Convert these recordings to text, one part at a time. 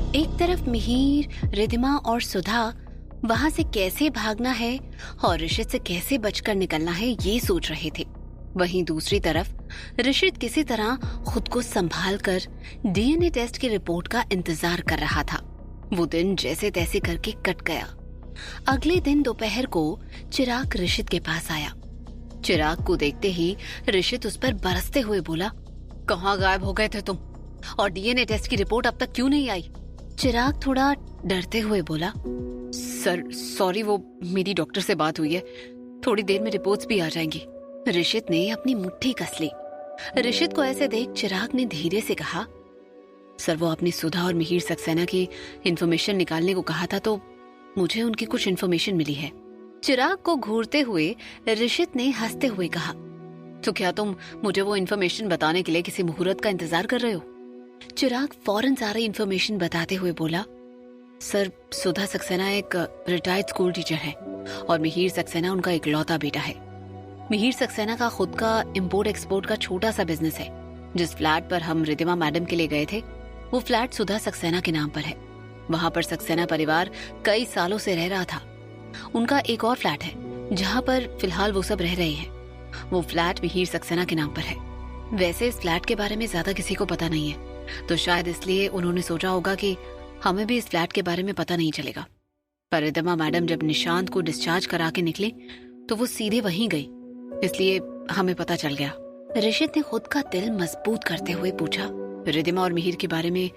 एक तरफ मिहिर, रिधिमा और सुधा वहां से कैसे भागना है और ऋषित से कैसे बचकर निकलना है ये सोच रहे थे। वहीं दूसरी तरफ ऋषित किसी तरह खुद को संभाल कर डीएनए टेस्ट की रिपोर्ट का इंतजार कर रहा था। वो दिन जैसे तैसे करके कट गया। अगले दिन दोपहर को चिराग ऋषित के पास आया। चिराग को देखते ही ऋषित उस पर बरसते हुए बोला, कहाँ गायब हो गए थे तुम? और डीएनए टेस्ट की रिपोर्ट अब तक क्यों नहीं आई? चिराग थोड़ा डरते हुए बोला, सर सॉरी, वो मेरी डॉक्टर से बात हुई है, थोड़ी देर में रिपोर्ट्स भी आ जाएंगी। ऋषित ने अपनी मुट्ठी कस ली। ऋषित को ऐसे देख चिराग ने धीरे से कहा, सर वो आपने सुधा और मिहिर सक्सेना की इंफॉर्मेशन निकालने को कहा था, तो मुझे उनकी कुछ इंफॉर्मेशन मिली है। चिराग को घूरते हुए ऋषित ने हंसते हुए कहा, तो क्या तुम मुझे वो इंफॉर्मेशन बताने के लिए किसी मुहूर्त का इंतजार कर रहे हो? चिराग फौरन सारी इंफॉर्मेशन बताते हुए बोला, सर सुधा सक्सेना एक रिटायर्ड स्कूल टीचर है और मिहिर सक्सेना उनका इकलौता बेटा है। मिहिर सक्सेना का खुद का इंपोर्ट एक्सपोर्ट का छोटा सा बिजनेस है। जिस फ्लैट पर हम रिधिमा मैडम के लिए गए थे वो फ्लैट सुधा सक्सेना के नाम पर है। वहां पर सक्सेना परिवार कई सालों से रह रहा था। उनका एक और फ्लैट है जहां पर फिलहाल वो सब रह रहे हैं। वो फ्लैट मिहिर सक्सेना के नाम पर है। वैसे इस फ्लैट के बारे में ज्यादा किसी को पता नहीं है, तो शायद इसलिए उन्होंने सोचा होगा कि हमें भी इस फ्लैट के बारे में पता नहीं चलेगा। पर रिधिमा मैडम जब निशांत को डिस्चार्ज करा के निकली तो वो सीधे वहीं गई, इसलिए हमें पता चल गया। ऋषित ने खुद का दिल मजबूत करते हुए पूछा, रिधिमा और मिहिर के बारे में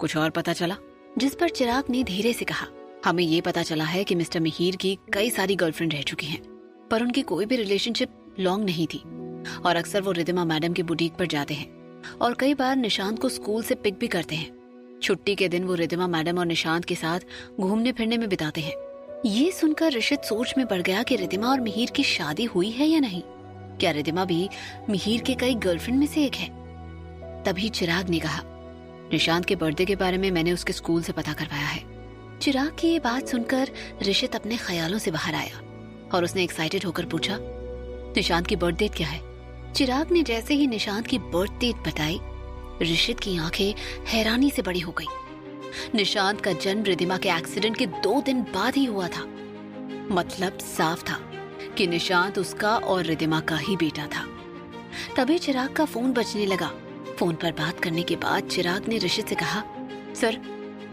कुछ और पता चला? जिस पर चिराग ने धीरे से कहा, हमें ये पता चला है कि मिस्टर मिहिर की कई सारी गर्लफ्रेंड रह चुकी हैं, पर उनकी कोई भी रिलेशनशिप लॉन्ग नहीं थी और अक्सर वो रिधिमा मैडम के बुटीक पर जाते हैं और कई बार निशांत को स्कूल से पिक भी करते हैं। छुट्टी के दिन वो रिधिमा मैडम और निशांत के साथ घूमने फिरने में बिताते हैं। ये सुनकर ऋषित सोच में पड़ गया कि रिधिमा और मिहिर की शादी हुई है या नहीं। क्या रिधिमा भी मिहिर के कई गर्लफ्रेंड में से एक है? तभी चिराग ने कहा, निशांत के बर्थडे के बारे में मैंने उसके स्कूल से पता करवाया है। चिराग की ये बात सुनकर ऋषित अपने ख्यालों से बाहर आया और उसने एक्साइटेड होकर पूछा, निशांत की बर्थ डेट क्या है? चिराग ने जैसे ही निशांत की बर्थ डेट बताई, ऋषित की आंखें हैरानी से बड़ी हो गई। निशांत का जन्म रिधिमा के एक्सीडेंट के 2 दिन बाद ही हुआ था। मतलब साफ था कि निशांत उसका और रिधिमा का ही बेटा था। तभी चिराग का फोन बजने लगा। फोन पर बात करने के बाद चिराग ने ऋषित से कहा, सर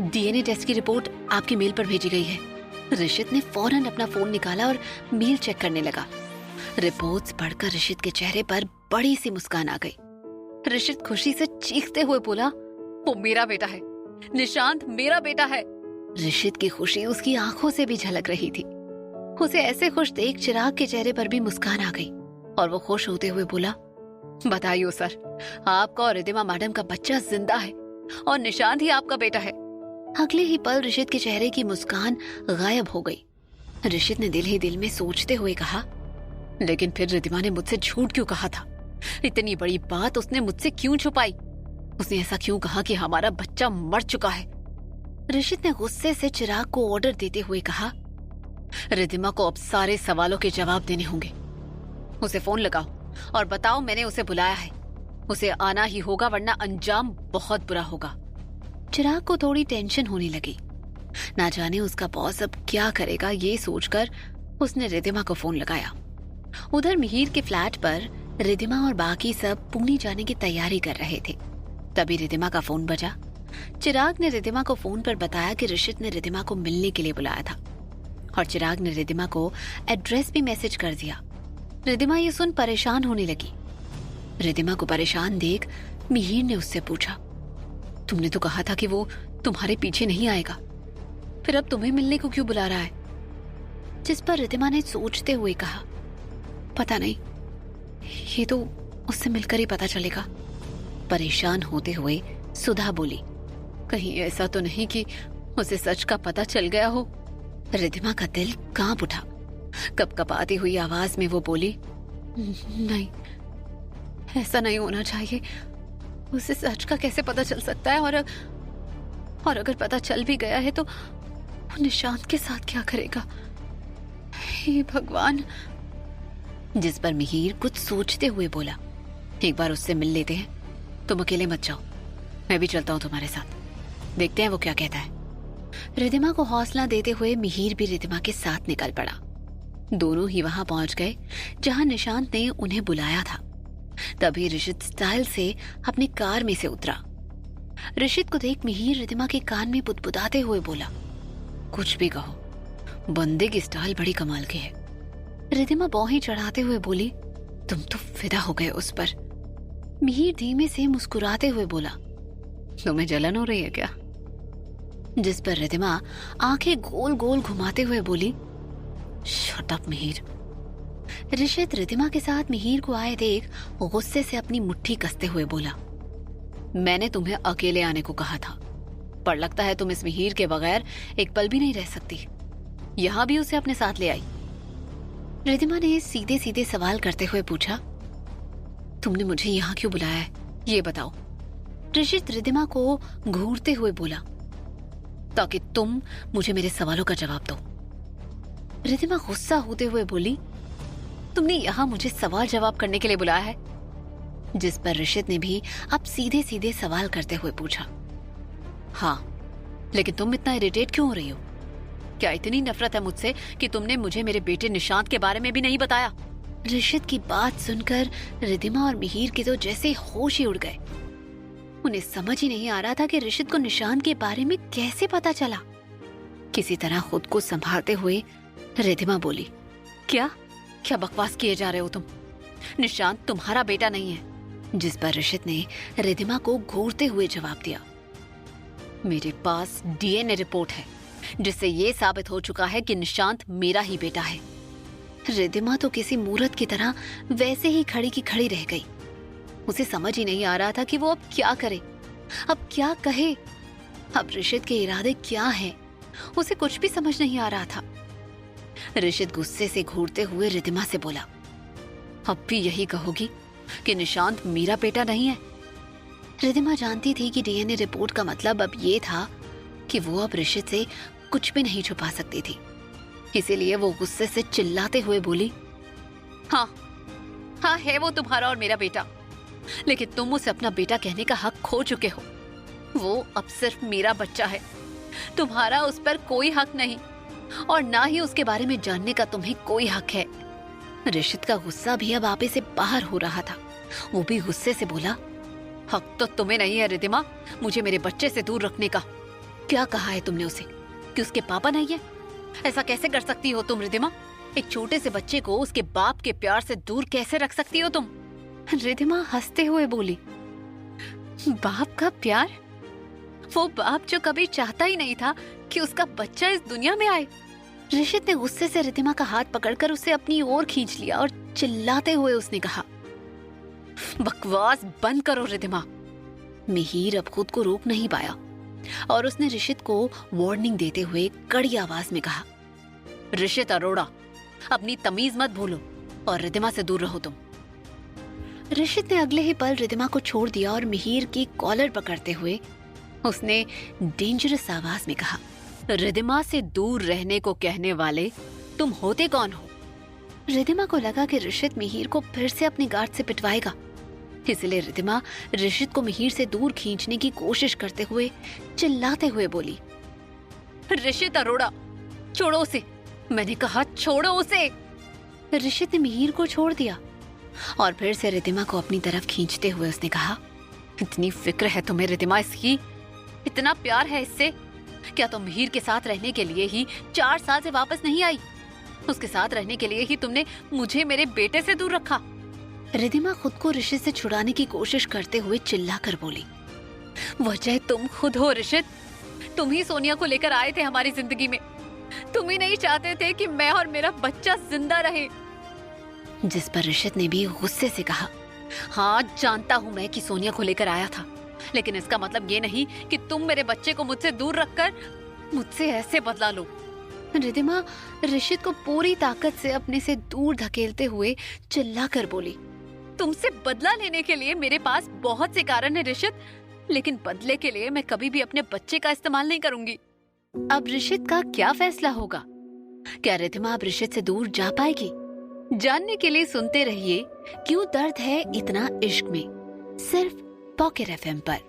डीएनए टेस्ट की रिपोर्ट आपकी मेल पर भेजी गई है। ऋषित ने फौरन अपना फोन निकाला और मेल चेक करने लगा। रिपोर्ट्स पढ़कर ऋषित के चेहरे पर बड़ी सी मुस्कान आ गई। ऋषित खुशी से चीखते हुए बोला, वो मेरा बेटा है, निशांत मेरा बेटा है। ऋषित की खुशी उसकी आंखों से भी झलक रही थी। उसे ऐसे खुश देख चिराग के चेहरे पर भी मुस्कान आ गई और वो खुश होते हुए बोला, बधाई सर, आपका और रिधिमा मैडम का बच्चा जिंदा है और निशांत ही आपका बेटा है। अगले ही पल ऋषित के चेहरे की मुस्कान गायब हो गई। ऋषित ने दिल ही दिल में सोचते हुए कहा, लेकिन फिर रिधिमा ने मुझसे झूठ क्यों कहा था? इतनी बड़ी बात उसने मुझसे क्यों छुपाई? उसने ऐसा क्यों कहा कि हमारा बच्चा मर चुका है? ऋषित ने गुस्से से चिराग को ऑर्डर देते हुए कहा, रिधिमा को अब सारे सवालों के जवाब देने होंगे। उसे फोन लगाओ और बताओ मैंने उसे बुलाया है। उसे आना ही होगा वरना अंजाम बहुत बुरा होगा। चिराग को थोड़ी टेंशन होने लगी। ना जाने उसका बॉस अब क्या करेगा, ये सोचकर उसने रिधिमा को फोन लगाया। उधर मिहिर के फ्लैट पर रिधिमा और बाकी सब पुणे जाने की तैयारी कर रहे थे। तभी रिधिमा का फोन बजा। चिराग ने रिधिमा को फोन पर बताया कि ऋषित ने रिधिमा को मिलने के लिए बुलाया था और चिराग ने रिधिमा को एड्रेस भी मैसेज कर दिया। रिधिमा ये सुन परेशान होने लगी। रिधिमा को परेशान देख मिहिर ने उससे पूछा, तुमने तो कहा था कि वो तुम्हारे पीछे नहीं आएगा, फिर अब तुम्हें मिलने को क्यों बुला रहा है? जिस पर रिधिमा ने सोचते हुए कहा, पता नहीं, ये तो उससे मिलकर ही पता चलेगा। परेशान होते हुए सुधा बोली, कहीं ऐसा तो नहीं कि उसे सच का पता चल गया हो? रिधिमा का दिल कांप उठा। कपकपाती हुई आवाज में वो बोली, नहीं, ऐसा नहीं होना चाहिए। उसे सच का कैसे पता चल सकता है? और अगर पता चल भी गया है तो वो निशांत के साथ क्या करेगा? हे भगवान। जिस पर मिहिर कुछ सोचते हुए बोला, एक बार उससे मिल लेते हैं, तुम अकेले मत जाओ, मैं भी चलता हूँ तुम्हारे साथ। देखते हैं वो क्या कहता है। रिधिमा को हौसला देते हुए मिहिर भी रिधिमा के साथ निकल पड़ा। दोनों ही वहां पहुंच गए जहां निशांत ने उन्हें बुलाया था। तभी ऋषित स्टाइल से अपनी कार में से उतरा। ऋषित को देख मिहिर रिधिमा के कान में बुदबुदाते हुए बोला, कुछ भी कहो, बंदे की स्टाइल बड़ी कमाल की है। रिधिमा बाहें चढ़ाते हुए बोली, तुम तो फिदा हो गए उस पर। मिहिर धीमे से मुस्कुराते हुए बोला, तुम्हें जलन हो रही है क्या? जिस पर रिधिमा आंखें गोल गोल घुमाते हुए बोली, शट अप मिहिर। ऋषित रिधिमा के साथ मिहिर को आए देख गुस्से से अपनी मुट्ठी कसते हुए बोला, मैंने तुम्हें अकेले आने को कहा था, पर लगता है तुम इस मिहिर के बगैर एक पल भी नहीं रह सकती। यहां भी उसे अपने साथ ले आई। रिधिमा ने सीधे सीधे सवाल करते हुए पूछा, तुमने मुझे यहां क्यों बुलाया है, ये बताओ। ऋषित रिधिमा को घूरते हुए बोला, ताकि तुम मुझे मेरे सवालों का जवाब दो। रिधिमा गुस्सा होते हुए बोली, तुमने यहां मुझे सवाल जवाब करने के लिए बुलाया है? जिस पर ऋषित ने भी अब सीधे सीधे सवाल करते हुए पूछा, हाँ, लेकिन तुम इतना इरिटेट क्यों हो रही हो? क्या इतनी नफरत है मुझसे कि तुमने मुझे मेरे बेटे निशांत के बारे में भी नहीं बताया? ऋषित की बात सुनकर रिधिमा और मिहिर के तो जैसे होश ही उड़ गए। उन्हें समझ ही नहीं आ रहा था कि ऋषित को निशांत के बारे में कैसे पता चला। किसी तरह खुद को संभालते हुए रिधिमा बोली, क्या क्या बकवास किए जा रहे हो तुम? निशांत तुम्हारा बेटा नहीं है। जिस पर ऋषित ने रिधिमा को घूरते हुए जवाब दिया, मेरे पास डीएनए रिपोर्ट है जिससे ये साबित हो चुका है कि निशांत मेरा ही बेटा है। रिधिमा तो किसी मूर्ख की तरह वैसे ही खड़ी की खड़ी रह गई। उसे समझ ही नहीं आ रहा था कि वो अब क्या करे, अब क्या कहे, अब ऋषित के इरादे क्या हैं, उसे कुछ भी समझ नहीं आ रहा था। ऋषित गुस्से से घूरते हुए रिधिमा से बोला, अब भी यही कहोगी कि निशांत मेरा बेटा नहीं है? रिधिमा जानती थी कि डीएनए रिपोर्ट का मतलब अब ये था कि वो अब ऋषित से कुछ भी नहीं छुपा सकती थी। इसीलिए वो गुस्से से चिल्लाते हुए बोली, हाँ हाँ, है वो तुम्हारा और मेरा बेटा, लेकिन तुम उसे अपना बेटा कहने का हक खो चुके हो। वो अब सिर्फ मेरा बच्चा है, तुम्हारा उस पर कोई हक नहीं, और ना ही उसके बारे में जानने का तुम्हें कोई हक है। ऋषित का गुस्सा भी अब आपे से बाहर हो रहा था। वो भी गुस्से से बोला, हक तो तुम्हें नहीं है रिधिमा मुझे मेरे बच्चे से दूर रखने का। क्या कहा है तुमने उसे कि उसके पापा नहीं है? ऐसा कैसे कर सकती हो तुम रिधिमा? एक छोटे से बच्चे को उसके बाप के प्यार से दूर कैसे रख सकती हो तुम? रिधिमा हंसते हुए बोली, बाप का प्यार? वो बाप जो कभी चाहता ही नहीं था कि उसका बच्चा इस दुनिया में आए। ऋषित ने गुस्से से रिधिमा का हाथ पकड़कर उसे अपनी ओर खींच लिया और चिल्लाते हुए उसने कहा, बकवास बंद करो रिधिमा। मिहिर अब खुद को रोक नहीं पाया और उसने ऋषित को वार्निंग देते हुए कड़ी आवाज में कहा, ऋषित अरोड़ा, अपनी तमीज मत भूलो और रिधिमा से दूर रहो तुम। ऋषित ने अगले ही पल रिधिमा को छोड़ दिया और मिहिर की कॉलर पकड़ते हुए उसने डेंजरस आवाज में कहा, रिधिमा से दूर रहने को कहने वाले तुम होते कौन हो? रिधिमा को लगा कि ऋषित मिहिर को फिर से अपनी गार्ड से पिटवाएगा, इसलिए रिधिमा ऋषित को मिहिर से दूर खींचने की कोशिश करते हुए चिल्लाते हुए बोली, ऋषित अरोड़ा, छोड़ो उसे, मैंने कहा छोड़ो उसे। ऋषित ने मिहिर को छोड़ दिया और फिर से रिधिमा को अपनी तरफ खींचते हुए उसने कहा, इतनी फिक्र है तुम्हें रिधिमा इसकी, इतना प्यार है इससे? क्या तुम मिहिर के साथ रहने के लिए ही 4 साल से वापस नहीं आई? उसके साथ रहने के लिए ही तुमने मुझे मेरे बेटे से दूर रखा। रिधिमा खुद को ऋषित से छुड़ाने की कोशिश करते हुए चिल्लाकर बोली, वजह तुम खुद हो ऋषित, तुम ही सोनिया को लेकर आए थे हमारी जिंदगी में, तुम ही नहीं चाहते थे कि मैं और मेरा बच्चा जिंदा रहे। जिस पर ऋषित ने भी गुस्से से कहा, हाँ जानता हूँ मैं कि सोनिया को लेकर आया था, लेकिन इसका मतलब ये नहीं कि तुम मेरे बच्चे को मुझसे दूर रखकर मुझसे ऐसे बदला लो। रिधिमा ऋषित को पूरी ताकत से अपने से दूर धकेलते हुए चिल्लाकर बोली, तुमसे बदला लेने के लिए मेरे पास बहुत से कारण है ऋषित, लेकिन बदले के लिए मैं कभी भी अपने बच्चे का इस्तेमाल नहीं करूंगी। अब ऋषित का क्या फैसला होगा? क्या रिधिमा अब ऋषित से दूर जा पाएगी? जानने के लिए सुनते रहिए क्यों दर्द है इतना इश्क में, सिर्फ पॉकेट एफएम पर।